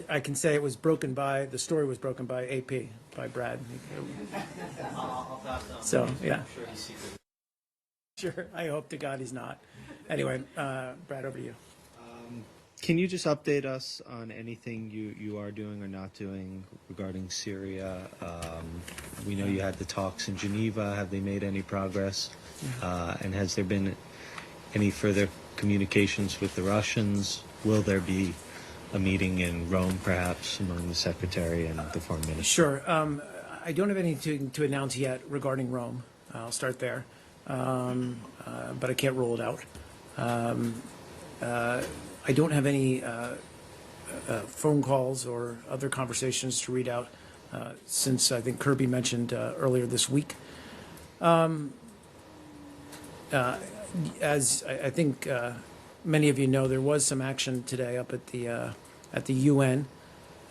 I can say the story was broken by AP, by Brad. So, yeah. Sure, I hope to God he's not. Anyway, Brad, over to you. Can you just update us on anything you are doing or not doing regarding Syria? We know you had the talks in Geneva. Have they made any progress? And has there been any further communications with the Russians? Will there be a meeting in Rome, perhaps, among the Secretary and the Foreign Minister? Sure. I don't have anything to announce yet regarding Rome. I'll start there. But I can't rule it out. I don't have any phone calls or other conversations to read out since I think Kirby mentioned earlier this week. As I think many of you know, there was some action today up at the UN.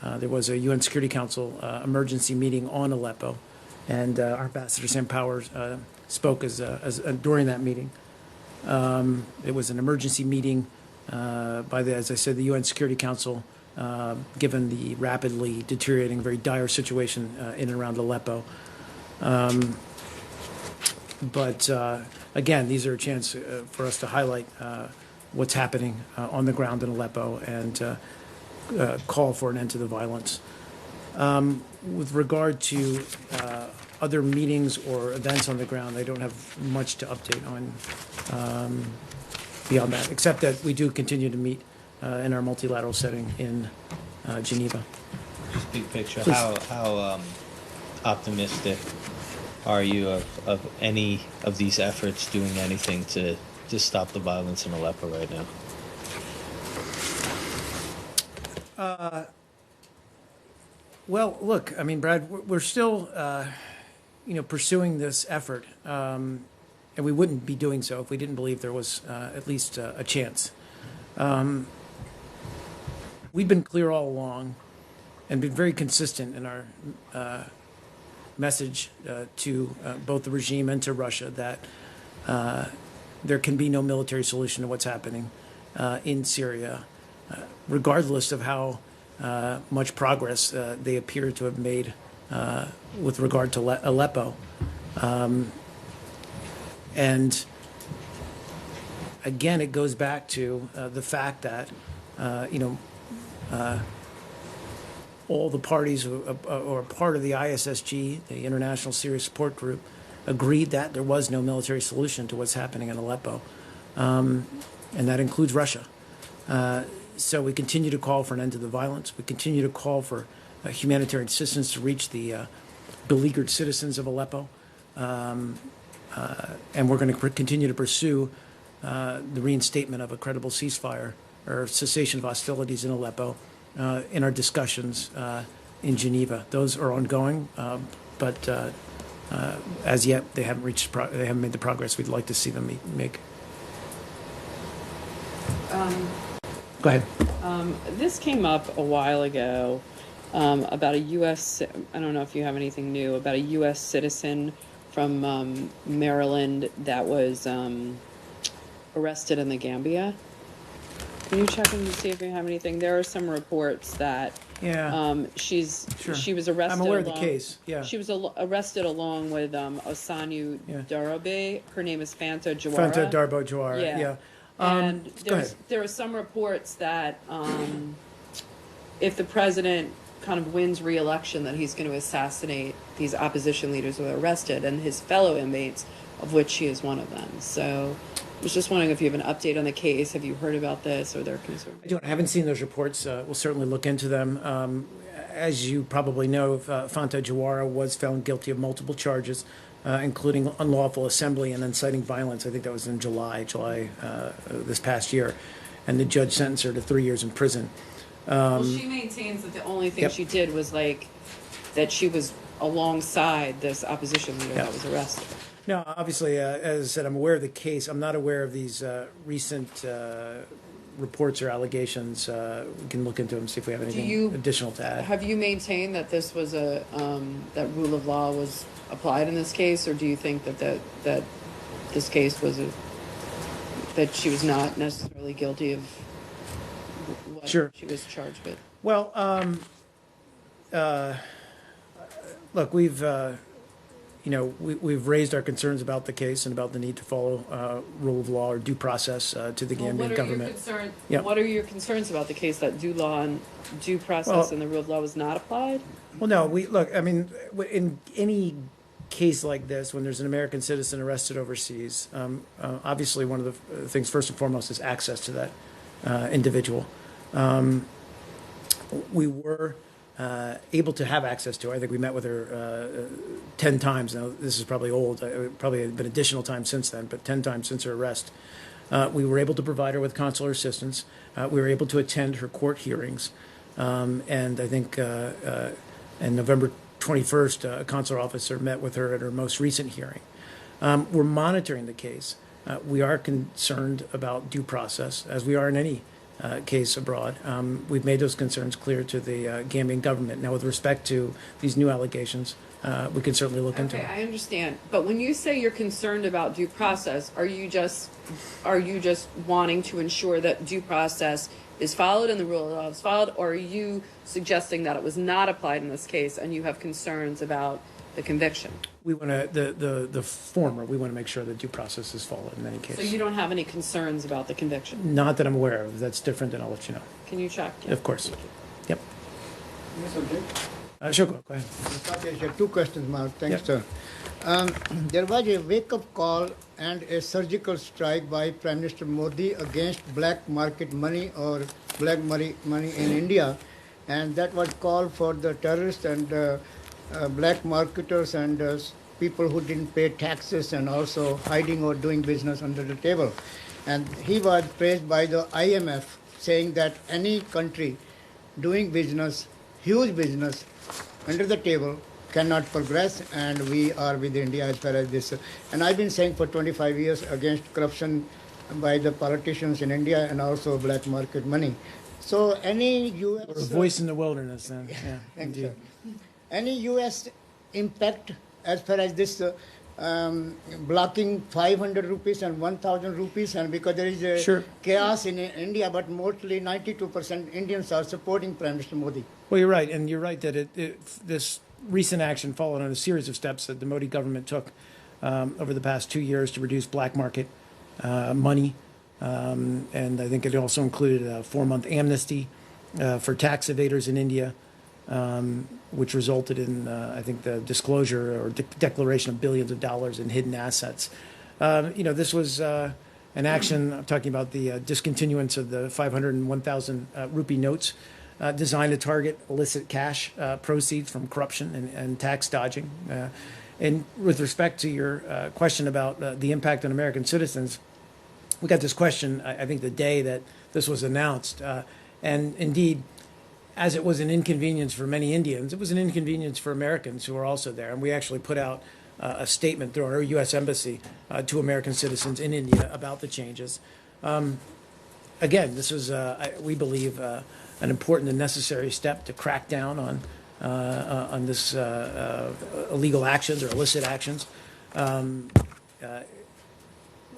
There was a UN Security Council emergency meeting on Aleppo, and our Ambassador Sam Powers spoke during that meeting. It was an emergency meeting as I said, the UN Security Council, given the rapidly deteriorating, very dire situation in and around Aleppo. But again, these are a chance for us to highlight what's happening on the ground in Aleppo and call for an end to the violence. With regard to other meetings or events on the ground, I don't have much to update on beyond that, except that we do continue to meet in our multilateral setting in Geneva. Just big picture, Please. how optimistic are you of any of these efforts doing anything to stop the violence in Aleppo right now? Well, look, I mean, Brad, we're still, pursuing this effort, and we wouldn't be doing so if we didn't believe there was at least a chance. We've been clear all along and been very consistent in our message to both the regime and to Russia that there can be no military solution to what's happening in Syria, regardless of how much progress they appear to have made with regard to Aleppo. And again, it goes back to the fact that, all the parties who are part of the ISSG, the International Syria Support Group, agreed that there was no military solution to what's happening in Aleppo. And that includes Russia. So we continue to call for an end to the violence. We continue to call for humanitarian assistance to reach the beleaguered citizens of Aleppo. And we're going to continue to pursue the reinstatement of a credible ceasefire or cessation of hostilities in Aleppo in our discussions in Geneva. Those are ongoing, but as yet they haven't made the progress we'd like to see them make. Go ahead. This came up a while ago about a U.S. I don't know if you have anything new about a U.S. citizen from Maryland that was arrested in the Gambia. Can you check and see if you have anything? There are some reports that she was arrested. I'm aware of the case. Yeah, she was arrested along with Osanu Darabe. Her name is Fanta Jawara. Fanta Darbo Jawara. Yeah. And there are some reports that if the president kind of wins re-election, that he's going to assassinate these opposition leaders who are arrested and his fellow inmates, of which she is one of them. So I was just wondering if you have an update on the case. Have you heard about this or their concern? I haven't seen those reports. We'll certainly look into them. As you probably know, Fanta Jawara was found guilty of multiple charges, including unlawful assembly and inciting violence. I think that was in July this past year. And the judge sentenced her to 3 years in prison. Well, she maintains that the only thing she did was that she was alongside this opposition leader that was arrested. No, obviously, as I said, I'm aware of the case. I'm not aware of these recent reports or allegations. We can look into them, see if we have anything additional to add. Have you maintained that this was that rule of law was applied in this case, or do you think that this case was that she was not necessarily guilty of what she was charged with? Well, look, we've raised our concerns about the case and about the need to follow rule of law or due process to the Gambian government. Yeah. What are your concerns about the case that due law and due process Well- and the rule of law was not applied? Well, no, I mean, in any case like this, when there's an American citizen arrested overseas, obviously one of the things first and foremost is access to that individual. We were able to have access to her. I think we met with her 10 times. Now, this is probably old. Probably been additional time since then, but 10 times since her arrest. We were able to provide her with consular assistance. We were able to attend her court hearings. And I think on November 21st, a consular officer met with her at her most recent hearing. We're monitoring the case. We are concerned about due process, as we are in any case abroad. We've made those concerns clear to the Gambian government. Now, with respect to these new allegations, we can certainly look into Okay, it. I understand. But when you say you're concerned about due process, are you just wanting to ensure that due process is followed and the rule of law is followed, or are you suggesting that it was not applied in this case and you have concerns about the conviction? We want to the former. We want to make sure that due process is followed in any case. So you don't have any concerns about the conviction? Not that I'm aware of. That's different, then I'll let you know. Can you check? Yeah. Of course. Yep. Yes, okay. Sure. Go ahead. Okay, sir. Two questions, Mark. Thanks, Yeah. sir. There was a wake-up call and a surgical strike by Prime Minister Modi against black market money or black money in India, and that was called for the terrorists and black marketers and people who didn't pay taxes and also hiding or doing business under the table. And he was praised by the IMF, saying that any country doing business, huge business, under the table cannot progress, and we are with India as far as this. And I've been saying for 25 years against corruption by the politicians in India and also black market money. So any U.S. We're a voice in the wilderness, then. Yeah, Thanks, indeed. sir. Any U.S. impact as far as this blocking 500 rupees and 1,000 rupees, and because there is a Sure. chaos in India, but mostly 92% Indians are supporting Prime Minister Modi. Well, you're right, and you're right that this recent action followed on a series of steps that the Modi government took over the past 2 years to reduce black market money, and I think it also included a 4-month amnesty for tax evaders in India, which resulted in, I think, the disclosure or declaration of billions of dollars in hidden assets. This was an action, I'm talking about the discontinuance of the 500 and 1,000 rupee notes designed to target illicit cash proceeds from corruption and tax dodging. And with respect to your question about the impact on American citizens, we got this question, I think, the day that this was announced. And indeed, as it was an inconvenience for many Indians, it was an inconvenience for Americans who were also there. And we actually put out a statement through our U.S. Embassy to American citizens in India about the changes. Again, this was, we believe, an important and necessary step to crack down on this illegal actions or illicit actions.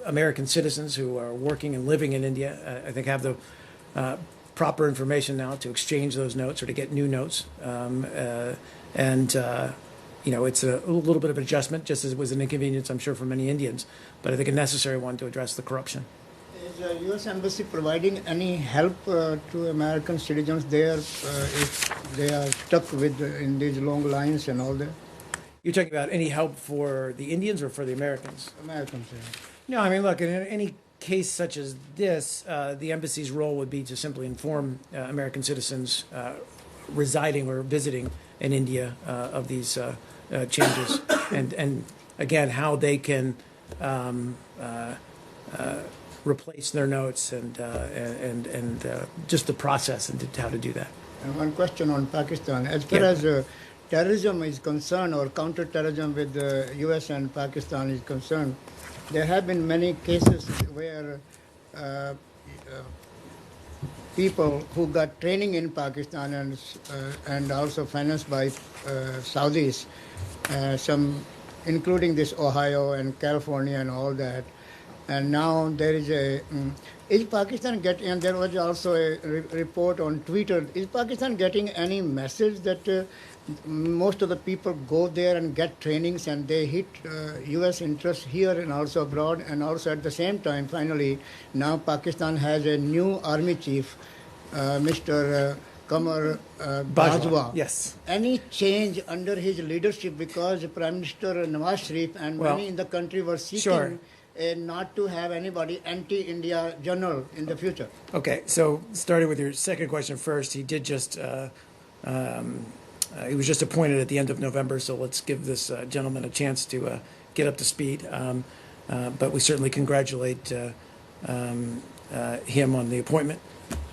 American citizens who are working and living in India, I think, have the proper information now to exchange those notes or to get new notes. It's a little bit of an adjustment, just as it was an inconvenience, I'm sure, for many Indians, but I think a necessary one to address the corruption. Is the U.S. Embassy providing any help to American citizens there if they are stuck in these long lines and all that? You're talking about any help for the Indians or for the Americans? Americans, yeah. No, I mean, look, in any case such as this, the embassy's role would be to simply inform American citizens residing or visiting in India of these changes, and again, how they can replace their notes and just the process and how to do that. And one question on Pakistan. As far as terrorism is concerned, or counter-terrorism with the U.S. and Pakistan is concerned, there have been many cases where people who got training in Pakistan and also financed by Saudis, some including this Ohio and California and all that, and now there is a. Is Pakistan getting? And there was also a report on Twitter. Is Pakistan getting any message that most of the people go there and get trainings and they hit U.S. interests here and also abroad, and also at the same time, finally, now Pakistan has a new army chief, Mr. Qamar Bajwa. Yes. Any change under his leadership, because Prime Minister Nawaz Sharif and Well, many in the country were seeking sure. not to have anybody anti-India general in the future. Okay, so starting with your second question first, he did just, he was just appointed at the end of November, so let's give this gentleman a chance to get up to speed. But we certainly congratulate him on the appointment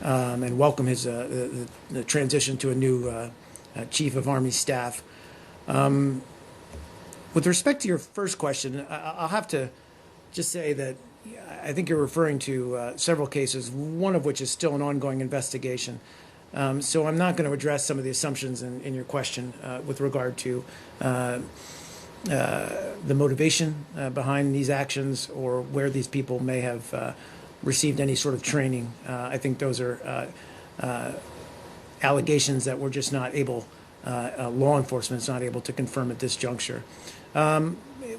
and welcome his the transition to a new Chief of Army Staff. With respect to your first question, I'll have to just say that I think you're referring to several cases, one of which is still an ongoing investigation. So I'm not going to address some of the assumptions in your question with regard to the motivation behind these actions or where these people may have received any sort of training. I think those are allegations that we're just not able, law enforcement is not able to confirm at this juncture.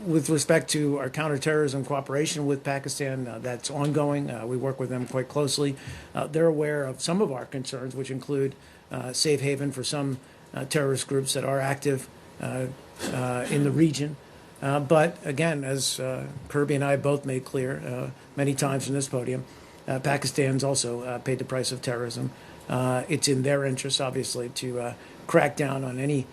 With respect to our counterterrorism cooperation with Pakistan, that's ongoing. We work with them quite closely. They're aware of some of our concerns, which include safe haven for some terrorist groups that are active in the region. But again, as Kirby and I both made clear many times from this podium, Pakistan's also paid the price of terrorism. It's in their interest, obviously, to crack down on any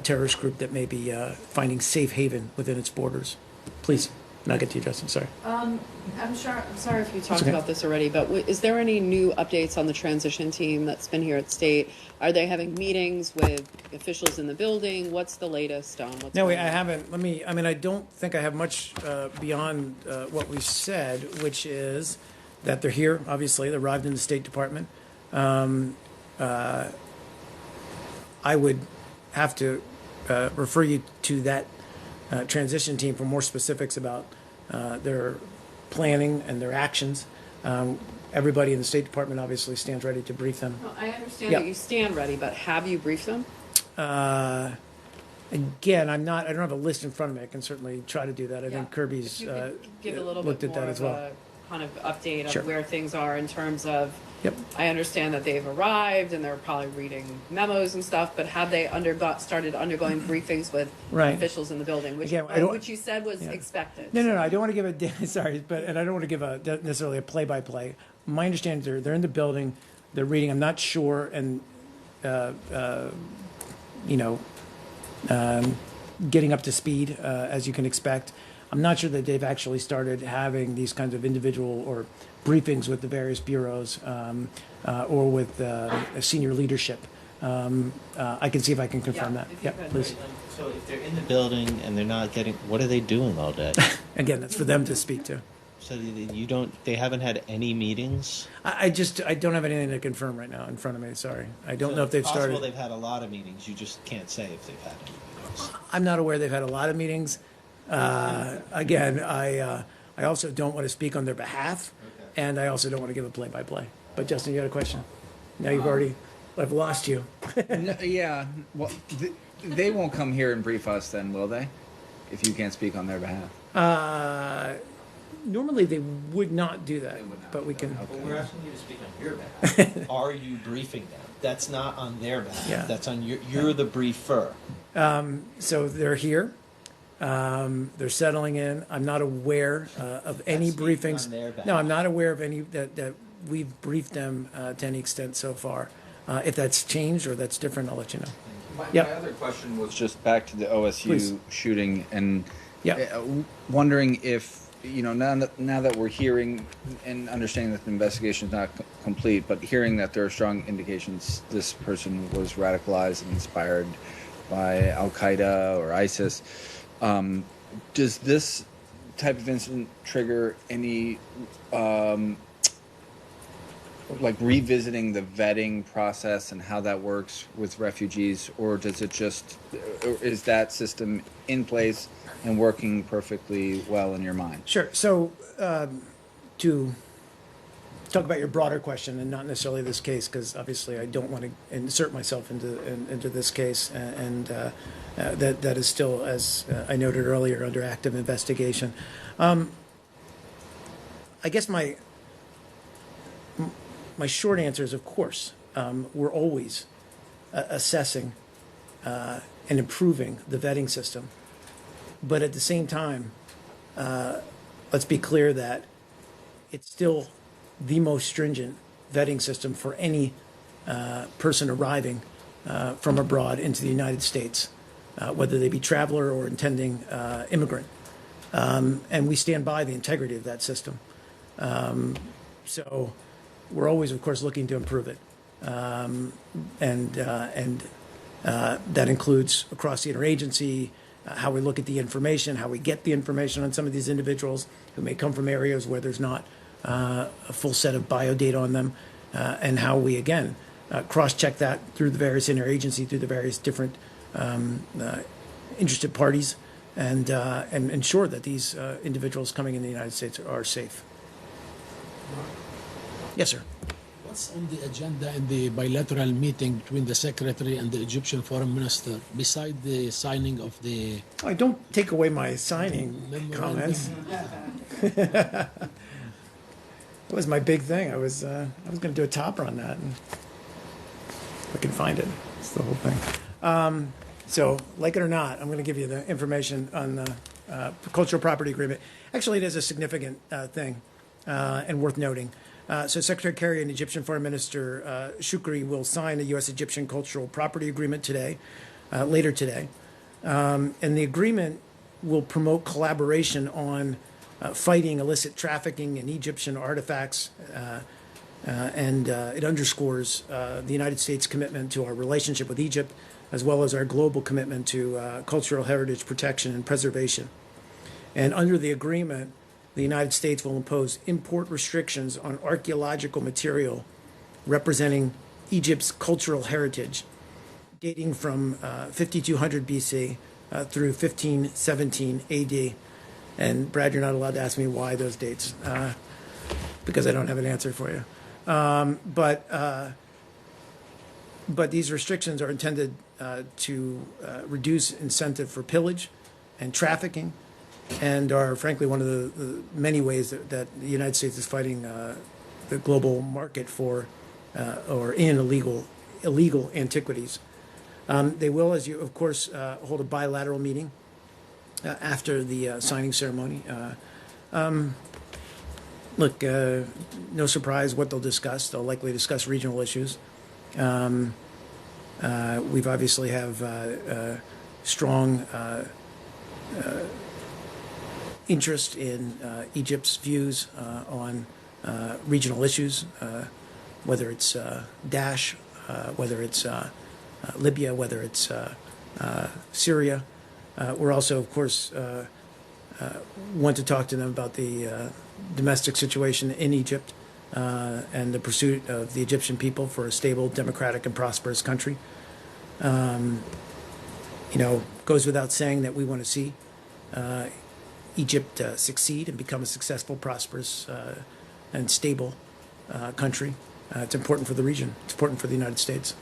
terrorist group that may be finding safe haven within its borders. Please, now get to you, Justin. Sorry. I'm sorry if you talked okay. about this already, but is there any new updates on the transition team that's been here at State? Are they having meetings with officials in the building? What's the latest on what's No, going I on? haven't. I don't think I have much beyond what we said, which is that they're here, obviously. They arrived in the State Department. I would have to refer you to that transition team for more specifics about their planning and their actions. Everybody in the State Department obviously stands ready to brief them. Well, I understand Yeah. that you stand ready, but have you briefed them? Again, I don't have a list in front of me. I can certainly try to do that. I think Kirby's If you could give a little looked bit at more that as of well. a kind of update of Sure. where things are in terms of. Yep. I understand that they've arrived and they're probably reading memos and stuff, but have they started undergoing briefings with Right. officials in the building, which, Again, I don't- which you said was Yeah. expected? No. I don't want to give a sorry, and I don't want to give necessarily a play-by-play. My understanding is they're in the building, they're reading. I'm not sure, and getting up to speed as you can expect. I'm not sure that they've actually started having these kinds of individual or briefings with the various bureaus or with senior leadership. I can see if I can confirm that. if you Yeah, could. please. So if they're in the building and they're not getting, what are they doing all day? Again, that's for them to speak to. So they haven't had any meetings? I don't have anything to confirm right now in front of me. Sorry, I don't know if they've started. Possible they've had a lot of meetings. You just can't say if they've had any meetings. I'm not aware they've had a lot of meetings. Again, I also don't want to speak on their behalf, and I also don't want to give a play-by-play. But Justin, you had a question. Now I've lost you. No, yeah. Well, they won't come here and brief us then, will they? If you can't speak on their behalf. Normally they would not do that, but we can. Well, we're asking you to speak on your behalf. Are you briefing them? That's not on their behalf. Yeah. That's on you're the briefer. So they're here. They're settling in. I'm not aware of any That's speaking briefings. on their behalf. No, I'm not aware of any that we've briefed them to any extent so far. If that's changed or that's different, I'll let you know. Yep. My other question was just back to the OSU Please. shooting and Yeah. wondering if, now that we're hearing and understanding that the investigation is not complete, but hearing that there are strong indications this person was radicalized and inspired by Al Qaeda or ISIS, does this type of incident trigger any like revisiting the vetting process and how that works with refugees, or does it just, or is that system in place and working perfectly well in your mind? Sure. So to talk about your broader question and not necessarily this case, because obviously I don't want to insert myself into this case, and that is still, as I noted earlier, under active investigation. I guess my short answer is, of course, we're always assessing and improving the vetting system, but at the same time, let's be clear that it's still the most stringent vetting system for any person arriving from abroad into the United States, whether they be traveler or intending immigrant. And we stand by the integrity of that system. So we're always, of course, looking to improve it. And that includes across the interagency, how we look at the information, how we get the information on some of these individuals who may come from areas where there's not a full set of biodata on them, and how we, again, cross-check that through the various interagency, through the various different interested parties, and ensure that these individuals coming in the United States are safe. Yes, sir. What's on the agenda in the bilateral meeting between the Secretary and the Egyptian Foreign Minister, beside the signing of the I don't take away my signing comments. That was my big thing. I was going to do a topper on that, and if I can find it. It's the whole thing. So, like it or not, I'm going to give you the information on the cultural property agreement. Actually, it is a significant thing and worth noting. So Secretary Kerry and Egyptian Foreign Minister Shukri will sign a U.S.-Egyptian cultural property agreement today, later today. And the agreement will promote collaboration on fighting illicit trafficking in Egyptian artifacts, and it underscores the United States' commitment to our relationship with Egypt, as well as our global commitment to cultural heritage protection and preservation. And under the agreement, the United States will impose import restrictions on archaeological material representing Egypt's cultural heritage, dating from 5200 BC through 1517 AD. And Brad, you're not allowed to ask me why those dates, because I don't have an answer for you. But these restrictions are intended to reduce incentive for pillage and trafficking, and are frankly one of the many ways that the United States is fighting the global market for or in illegal antiquities. They will, as you of course, hold a bilateral meeting after the signing ceremony. Look, no surprise what they'll discuss. They'll likely discuss regional issues. We've obviously have strong interest in Egypt's views on regional issues, whether it's Daesh, whether it's Libya, whether it's Syria. We're also, of course, want to talk to them about the domestic situation in Egypt and the pursuit of the Egyptian people for a stable, democratic, and prosperous country. Goes without saying that we want to see Egypt succeed and become a successful, prosperous, and stable country. It's important for the region. It's important for the United States.